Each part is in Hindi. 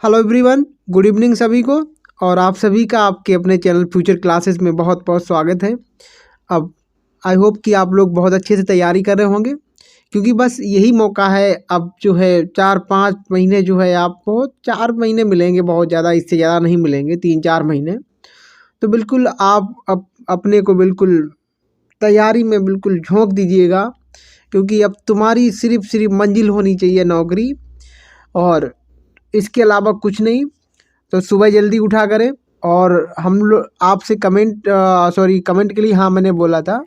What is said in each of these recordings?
हेलो एवरीवन, गुड इवनिंग सभी को। और आप सभी का आपके अपने चैनल फ्यूचर क्लासेस में बहुत बहुत स्वागत है। अब आई होप कि आप लोग बहुत अच्छे से तैयारी कर रहे होंगे, क्योंकि बस यही मौका है। अब जो है 4-5 महीने जो है आपको 4 महीने मिलेंगे, बहुत ज़्यादा इससे ज़्यादा नहीं मिलेंगे, 3-4 महीने। तो बिल्कुल आप अपने को बिल्कुल तैयारी में बिल्कुल झोंक दीजिएगा, क्योंकि अब तुम्हारी सिर्फ मंजिल होनी चाहिए नौकरी, और इसके अलावा कुछ नहीं। तो सुबह जल्दी उठा करें। और हम लोग आपसे कमेंट के लिए, हाँ मैंने बोला था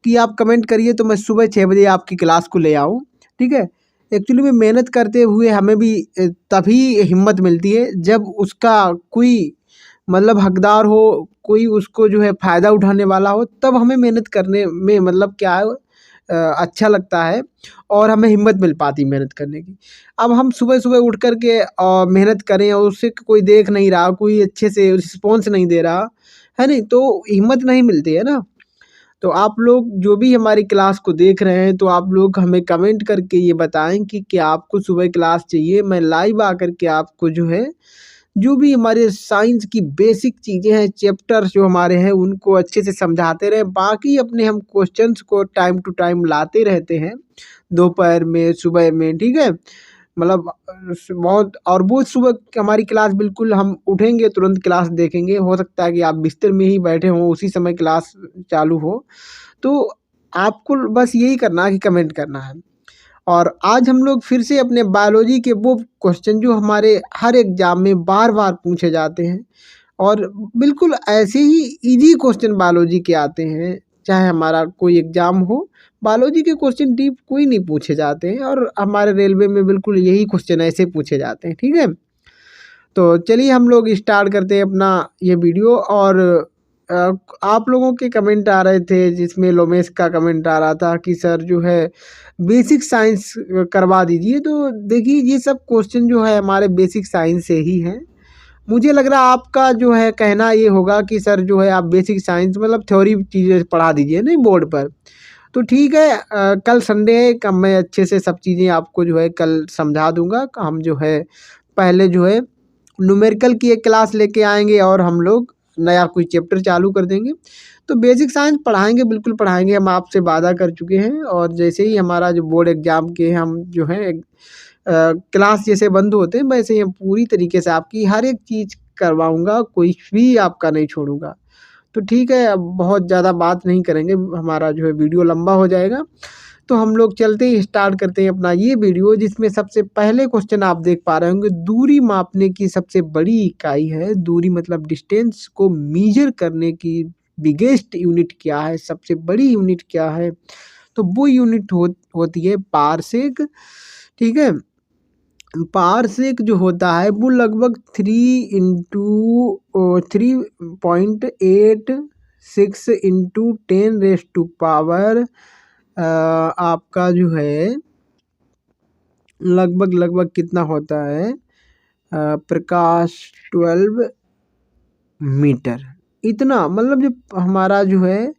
कि आप कमेंट करिए तो मैं सुबह 6 बजे आपकी क्लास को ले आऊँ, ठीक है। एक्चुअली में मेहनत करते हुए हमें भी तभी हिम्मत मिलती है जब उसका कोई मतलब हकदार हो, कोई उसको जो है फ़ायदा उठाने वाला हो, तब हमें मेहनत करने में मतलब क्या है अच्छा लगता है और हमें हिम्मत मिल पाती मेहनत करने की। अब हम सुबह-सुबह उठ कर के मेहनत करें और उससे कोई देख नहीं रहा, कोई अच्छे से रिस्पॉन्स नहीं दे रहा, है नहीं? तो हिम्मत नहीं मिलती है ना। तो आप लोग जो भी हमारी क्लास को देख रहे हैं, तो आप लोग हमें कमेंट करके ये बताएँ कि क्या आपको सुबह क्लास चाहिए? मैं लाइव आकर के आपको जो है, जो भी हमारे साइंस की बेसिक चीज़ें हैं, चैप्टर्स जो हमारे हैं, उनको अच्छे से समझाते रहें। बाकी अपने हम क्वेश्चंस को टाइम टू टाइम लाते रहते हैं, दोपहर में, सुबह में, ठीक है? मतलब बहुत, और वो सुबह हमारी क्लास बिल्कुल हम उठेंगे तुरंत क्लास देखेंगे। हो सकता है कि आप बिस्तर में ही बैठे हों, उसी समय क्लास चालू हो। तो आपको बस यही करना है कि कमेंट करना है। और आज हम लोग फिर से अपने बायोलॉजी के वो क्वेश्चन जो हमारे हर एग्जाम में बार-बार पूछे जाते हैं, और बिल्कुल ऐसे ही इजी क्वेश्चन बायोलॉजी के आते हैं, चाहे हमारा कोई एग्जाम हो, बायोलॉजी के क्वेश्चन डीप कोई नहीं पूछे जाते हैं, और हमारे रेलवे में बिल्कुल यही क्वेश्चन ऐसे पूछे जाते हैं, ठीक है। तो चलिए हम लोग स्टार्ट करते हैं अपना ये वीडियो। और आप लोगों के कमेंट आ रहे थे, जिसमें लोमेश का कमेंट आ रहा था कि सर जो है बेसिक साइंस करवा दीजिए। तो देखिए ये सब क्वेश्चन जो है हमारे बेसिक साइंस से ही हैं। मुझे लग रहा है आपका जो है कहना ये होगा कि सर जो है आप बेसिक साइंस मतलब थ्योरी चीज़ें पढ़ा दीजिए नहीं बोर्ड पर। तो ठीक है, कल संडे है, कल मैं अच्छे से सब चीज़ें आपको जो है कल समझा दूँगा। हम जो है पहले जो है न्यूमेरिकल की एक क्लास लेके आएँगे और हम लोग नया कोई चैप्टर चालू कर देंगे। तो बेसिक साइंस पढ़ाएँगे, बिल्कुल पढ़ाएँगे, हम आपसे वादा कर चुके हैं। और जैसे ही हमारा जो बोर्ड एग्ज़ाम के हम जो है क्लास जैसे बंद होते हैं, वैसे ही हम पूरी तरीके से आपकी हर एक चीज़ करवाऊँगा, कोई भी आपका नहीं छोड़ूँगा। तो ठीक है, अब बहुत ज़्यादा बात नहीं करेंगे, हमारा जो है वीडियो लंबा हो जाएगा। तो हम लोग चलते ही स्टार्ट करते हैं अपना ये वीडियो, जिसमें सबसे पहले क्वेश्चन आप देख पा रहे होंगे, दूरी मापने की सबसे बड़ी इकाई है। दूरी मतलब डिस्टेंस को मेज़र करने की बिगेस्ट यूनिट क्या है, सबसे बड़ी यूनिट क्या है? तो वो यूनिट होती है पारसेक, ठीक है। पारसेक जो होता है वो लगभग 3×3.86 × 10⁻⁴ आपका जो है लगभग कितना होता है, प्रकाश 12 मीटर। इतना मतलब जो हमारा जो है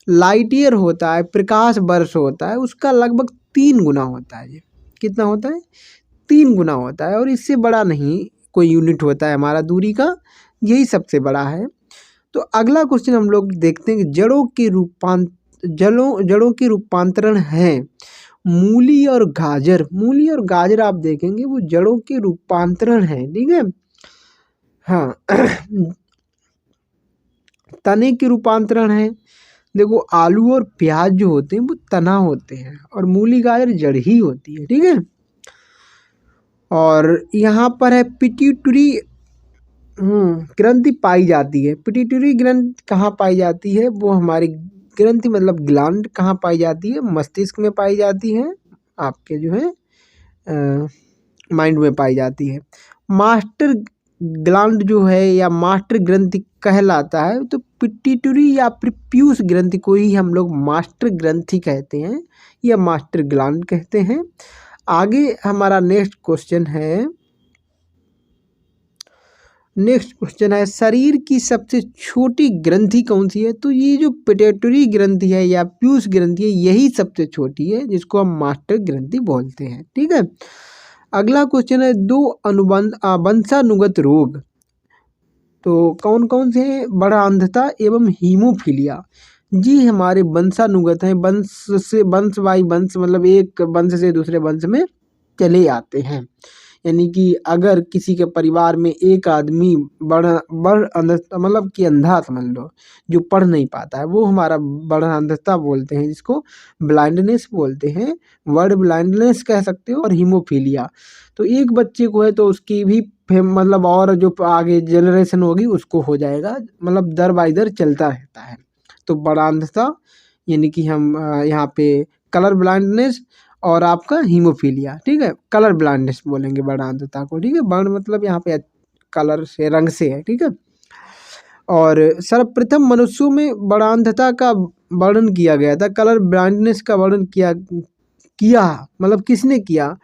लाइट ईयर होता है, प्रकाश वर्ष होता है, उसका लगभग 3 गुना होता है। ये कितना होता है? 3 गुना होता है, और इससे बड़ा नहीं कोई यूनिट होता है हमारा दूरी का, यही सबसे बड़ा है। तो अगला क्वेश्चन हम लोग देखते हैं कि जड़ों के रूपांतरण हैं मूली और गाजर। मूली और गाजर आप देखेंगे वो जड़ों के रूपांतरण हैं, ठीक है। हाँ तने के रूपांतरण है। देखो आलू और प्याज जो होते हैं वो तना होते हैं, और मूली गाजर जड़ ही होती है, ठीक है। और यहाँ पर है पिट्यूटरी ग्रंथि पाई जाती है। पिट्यूटरी ग्रंथि कहाँ पाई जाती है? वो हमारी ग्रंथि मतलब ग्लैंड कहाँ पाई जाती है? मस्तिष्क में पाई जाती है, आपके जो है माइंड में पाई जाती है। मास्टर ग्लैंड जो है या मास्टर ग्रंथि कहलाता है, तो पिट्यूटरी या प्यूस ग्रंथि को ही हम लोग मास्टर ग्रंथि कहते हैं या मास्टर ग्लैंड कहते हैं। आगे हमारा नेक्स्ट क्वेश्चन है शरीर की सबसे छोटी ग्रंथि कौन सी है? तो ये जो पिट्यूटरी ग्रंथि है या प्यूस ग्रंथि है, यही सबसे छोटी है, जिसको हम मास्टर ग्रंथि बोलते हैं, ठीक है। अगला क्वेश्चन है दो वंशानुगत रोग तो कौन कौन से हैं? बड़ा अंधता एवं हीमोफीलिया। जी हमारे वंशानुगत हैं, वंश से वंश बाई वंश, मतलब एक वंश से दूसरे वंश में चले आते हैं। यानी कि अगर किसी के परिवार में एक आदमी बड़ अंधता मतलब कि अंधा समझ लो, जो पढ़ नहीं पाता है, वो हमारा बड़ा अंधता बोलते हैं, जिसको ब्लाइंडनेस बोलते हैं, वर्ड ब्लाइंडनेस कह सकते हो। और हीमोफीलिया तो एक बच्चे को है तो उसकी भी मतलब और जो आगे जनरेशन होगी उसको हो जाएगा, मतलब दर बाई दर चलता रहता है। तो बड़ा अंधता यानी कि हम यहाँ पे कलर ब्लाइंडनेस और आपका हीमोफीलिया, ठीक है, कलर ब्लाइंडनेस बोलेंगे बड़ा अंधता को, ठीक है। वर्ण मतलब यहाँ पे कलर से, रंग से है, ठीक है। और सर्वप्रथम मनुष्यों में बड़ा अंधता का वर्णन किया गया था, कलर ब्लाइंडनेस का वर्णन किया मतलब किसने किया?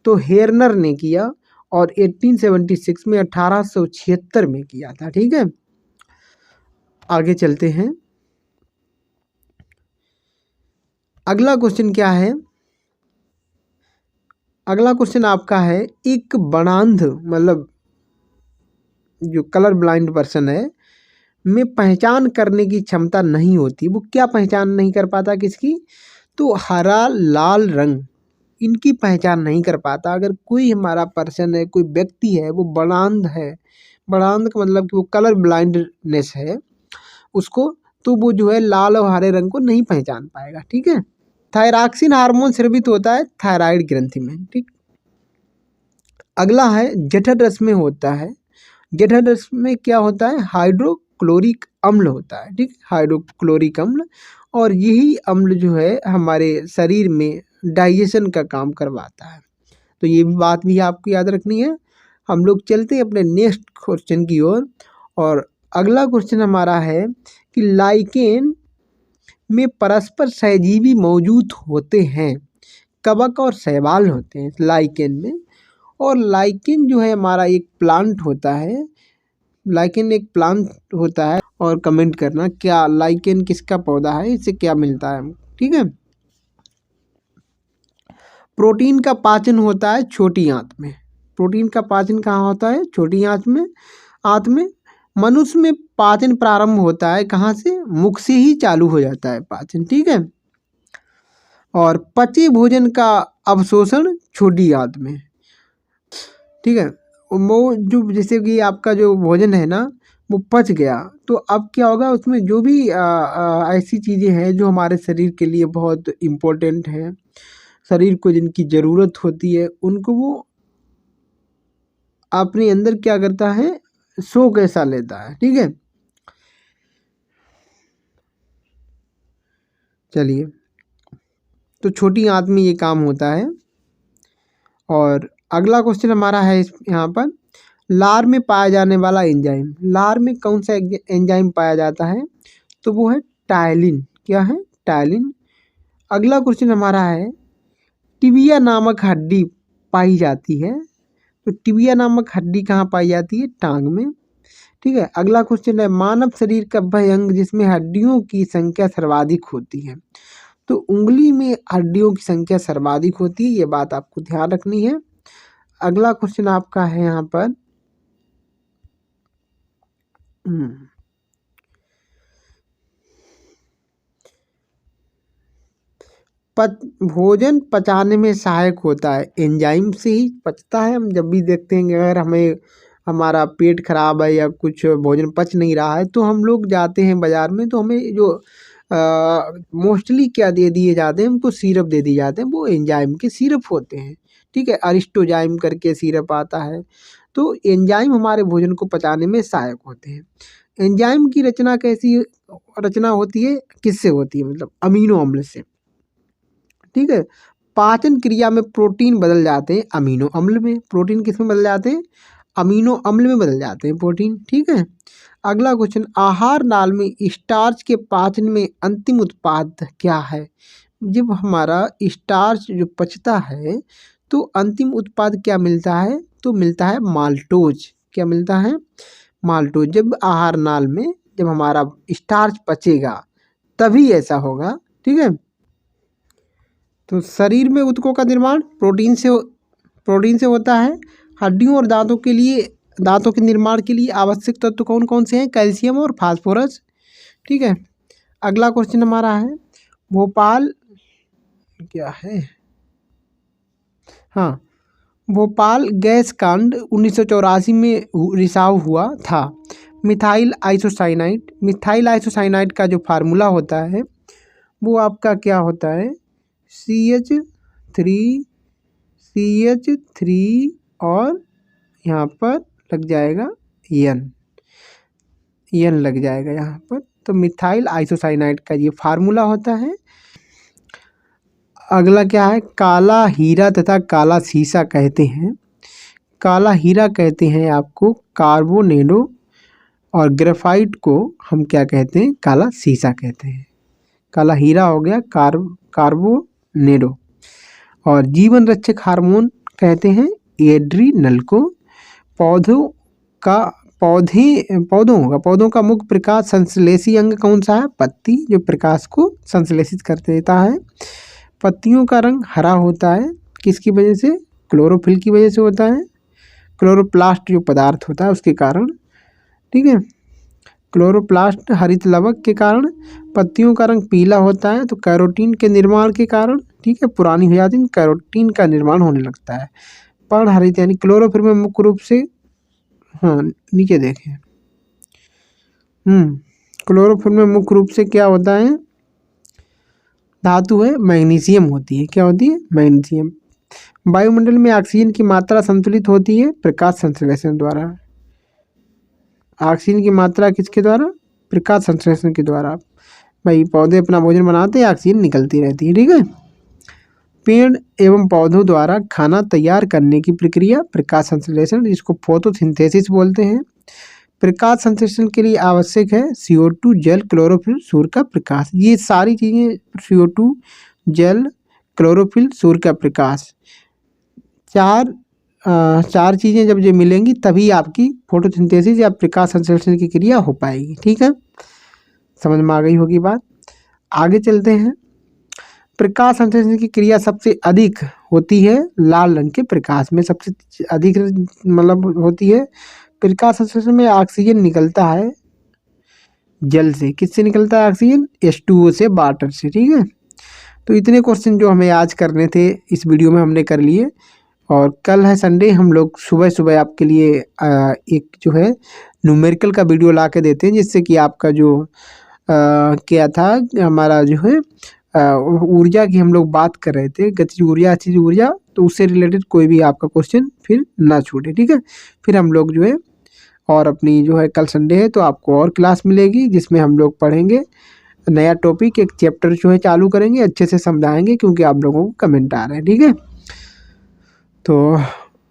तो हेरनर ने किया और 1876 में 1876 में किया था, ठीक है। आगे चलते हैं। अगला क्वेश्चन क्या है? अगला क्वेश्चन आपका है एक बड़ांध मतलब जो कलर ब्लाइंड पर्सन है में पहचान करने की क्षमता नहीं होती, वो क्या पहचान नहीं कर पाता किसकी? तो हरा लाल रंग इनकी पहचान नहीं कर पाता। अगर कोई हमारा पर्सन है, कोई व्यक्ति है, वो बड़ांध है, बड़ांध का मतलब कि वो कलर ब्लाइंडनेस है उसको, तो वो जो है लाल और हरे रंग को नहीं पहचान पाएगा, ठीक है। थायरॉक्सिन हार्मोन स्रावित होता है थायराइड ग्रंथि में, ठीक। अगला है जठर रस में होता है, जठर रस में क्या होता है? हाइड्रोक्लोरिक अम्ल होता है, ठीक, हाइड्रोक्लोरिक अम्ल। और यही अम्ल जो है हमारे शरीर में डाइजेशन का काम करवाता है। तो ये भी बात भी आपको याद रखनी है। हम लोग चलते हैं अपने नेक्स्ट क्वेश्चन की ओर। और अगला क्वेश्चन हमारा है कि लाइकेन में परस्पर सहजीवी मौजूद होते हैं, कवक और शैवाल होते हैं लाइकेन में। और लाइकेन जो है हमारा एक प्लांट होता है, लाइकेन एक प्लांट होता है। और कमेंट करना क्या लाइकेन किसका पौधा है, इससे क्या मिलता है, ठीक है। प्रोटीन का पाचन होता है छोटी आंत में, प्रोटीन का पाचन कहाँ होता है? छोटी आंत में, आंत में। मनुष्य में पाचन प्रारंभ होता है कहाँ से? मुख से ही चालू हो जाता है पाचन, ठीक है। और पचे भोजन का अवशोषण छोटी आंत में, ठीक है। वो जो जैसे कि आपका जो भोजन है ना वो पच गया, तो अब क्या होगा उसमें जो भी ऐसी चीज़ें हैं जो हमारे शरीर के लिए बहुत इम्पोर्टेंट हैं, शरीर को जिनकी ज़रूरत होती है, उनको वो अपने अंदर क्या करता है? सोख ऐसा लेता है, ठीक है। चलिए, तो छोटी आंत में ये काम होता है। और अगला क्वेश्चन हमारा है यहाँ पर लार में पाया जाने वाला एंजाइम, लार में कौन सा एंजाइम पाया जाता है? तो वो है टायलिन, क्या है? टायलिन। अगला क्वेश्चन हमारा है टिबिया नामक हड्डी पाई जाती है, तो टिबिया नामक हड्डी कहाँ पाई जाती है? टांग में, ठीक है। अगला क्वेश्चन है मानव शरीर का वह अंग जिसमें हड्डियों की संख्या सर्वाधिक होती है, तो उंगली में हड्डियों की संख्या सर्वाधिक होती है, ये बात आपको ध्यान रखनी है। अगला क्वेश्चन आपका है यहाँ पर भोजन पचाने में सहायक होता है, एंजाइम से ही पचता है। हम जब भी देखते हैं कि अगर हमें हमारा पेट खराब है या कुछ भोजन पच नहीं रहा है, तो हम लोग जाते हैं बाज़ार में, तो हमें जो मोस्टली क्या दे दिए जाते हैं, हमको सिरप दे दिए जाते हैं, वो एंजाइम के सिरप होते हैं, ठीक है। अरिस्टोजाइम करके सिरप आता है। तो एंजाइम हमारे भोजन को पचाने में सहायक होते हैं। एंजाइम की रचना कैसी रचना होती है, किससे होती है? मतलब अमीनो अम्ल से, ठीक है। पाचन क्रिया में प्रोटीन बदल जाते हैं अमीनो अम्ल में, प्रोटीन किस में बदल जाते हैं? अमीनो अम्ल में बदल जाते हैं प्रोटीन, ठीक है। अगला क्वेश्चन आहार नाल में स्टार्च के पाचन में अंतिम उत्पाद क्या है? जब हमारा स्टार्च जो पचता है तो अंतिम उत्पाद क्या मिलता है? तो मिलता है माल्टोज, क्या मिलता है? माल्टोज। जब आहार नाल में जब हमारा स्टार्च पचेगा तभी ऐसा होगा, ठीक है। तो शरीर में ऊतकों का निर्माण प्रोटीन से प्रोटीन से होता है। हड्डियों और दांतों के निर्माण के लिए आवश्यक तत्व कौन कौन से हैं? कैल्शियम और फास्फोरस। ठीक है, अगला क्वेश्चन हमारा है भोपाल क्या है, हाँ, भोपाल गैस कांड 1984 में रिसाव हुआ था। मिथाइल आइसोसाइनाइड का जो फार्मूला होता है वो आपका क्या होता है? CH3 और यहाँ पर लग जाएगा एन लग जाएगा यहाँ पर। तो मिथाइल आइसोसाइनाइड का ये फार्मूला होता है। अगला क्या है? काला हीरा तथा काला सीसा कहते हैं। काला हीरा कहते हैं आपको कार्बोनेडो, और ग्रेफाइट को हम क्या कहते हैं? काला सीसा कहते हैं। काला हीरा हो गया कार्बोनेडो। और जीवन रक्षक हार्मोन कहते हैं एड्रीनल को। पौधों का मुख्य प्रकाश संश्लेषी अंग कौन सा है? पत्ती, जो प्रकाश को संश्लेषित कर देता है। पत्तियों का रंग हरा होता है, किसकी वजह से? क्लोरोफिल की वजह से होता है। क्लोरोप्लास्ट जो पदार्थ होता है उसके कारण। ठीक है, क्लोरोप्लास्ट हरित लवक के कारण। पत्तियों का रंग पीला होता है तो कैरोटीन के निर्माण के कारण। ठीक है, पुरानी हो जाती है, कैरोटीन का निर्माण होने लगता है। पर्ण हरित यानी क्लोरोफिल में मुख्य रूप से, हाँ नीचे देखें, क्लोरोफिल में मुख्य रूप से क्या होता है? धातु है मैग्नीशियम होती है। क्या होती है? मैग्नीशियम। वायुमंडल में ऑक्सीजन की मात्रा संतुलित होती है प्रकाश संश्लेषण द्वारा। ऑक्सीजन की मात्रा किसके द्वारा? प्रकाश संश्लेषण के द्वारा। भाई पौधे अपना भोजन बनाते हैं, ऑक्सीजन निकलती रहती है। ठीक है, पेड़ एवं पौधों द्वारा खाना तैयार करने की प्रक्रिया प्रकाश संश्लेषण, जिसको फोटोसिंथेसिस बोलते हैं। प्रकाश संश्लेषण के लिए आवश्यक है CO2, जल, क्लोरोफिल, सूर्य का प्रकाश। ये सारी चीज़ें CO2, जल, क्लोरोफिल, सूर्य का प्रकाश, चार चीज़ें जब ये मिलेंगी तभी आपकी फोटोसिंथेसिस या प्रकाश संश्लेषण की क्रिया हो पाएगी। ठीक है, समझ में आ गई होगी बात। आगे चलते हैं। प्रकाश संश्लेषण की क्रिया सबसे अधिक होती है लाल रंग के प्रकाश में, सबसे अधिक मतलब होती है। प्रकाश संश्लेषण में ऑक्सीजन निकलता है जल से। किससे निकलता है ऑक्सीजन? H2O से, वाटर से। ठीक है, तो इतने क्वेश्चन जो हमें आज करने थे इस वीडियो में हमने कर लिए। और कल है संडे, हम लोग सुबह सुबह आपके लिए एक जो है न्यूमेरिकल का वीडियो ला के देते हैं, जिससे कि आपका जो क्या था हमारा जो है ऊर्जा की हम लोग बात कर रहे थे, गतिज ऊर्जा, अस्थिज ऊर्जा, तो उससे रिलेटेड कोई भी आपका क्वेश्चन फिर ना छूटे। ठीक है, फिर हम लोग जो है और अपनी जो है कल संडे है तो आपको और क्लास मिलेगी जिसमें हम लोग पढ़ेंगे नया टॉपिक, एक चैप्टर जो है चालू करेंगे, अच्छे से समझाएंगे क्योंकि आप लोगों को कमेंट आ रहे हैं। ठीक है, तो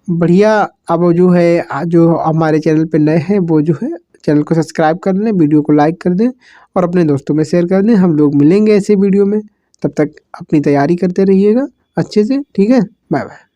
बढ़िया। अब जो है जो हमारे चैनल पे नए हैं वो जो है चैनल को सब्सक्राइब कर लें, वीडियो को लाइक कर दें और अपने दोस्तों में शेयर कर दें। हम लोग मिलेंगे ऐसे वीडियो में, तब तक अपनी तैयारी करते रहिएगा अच्छे से। ठीक है, बाय बाय।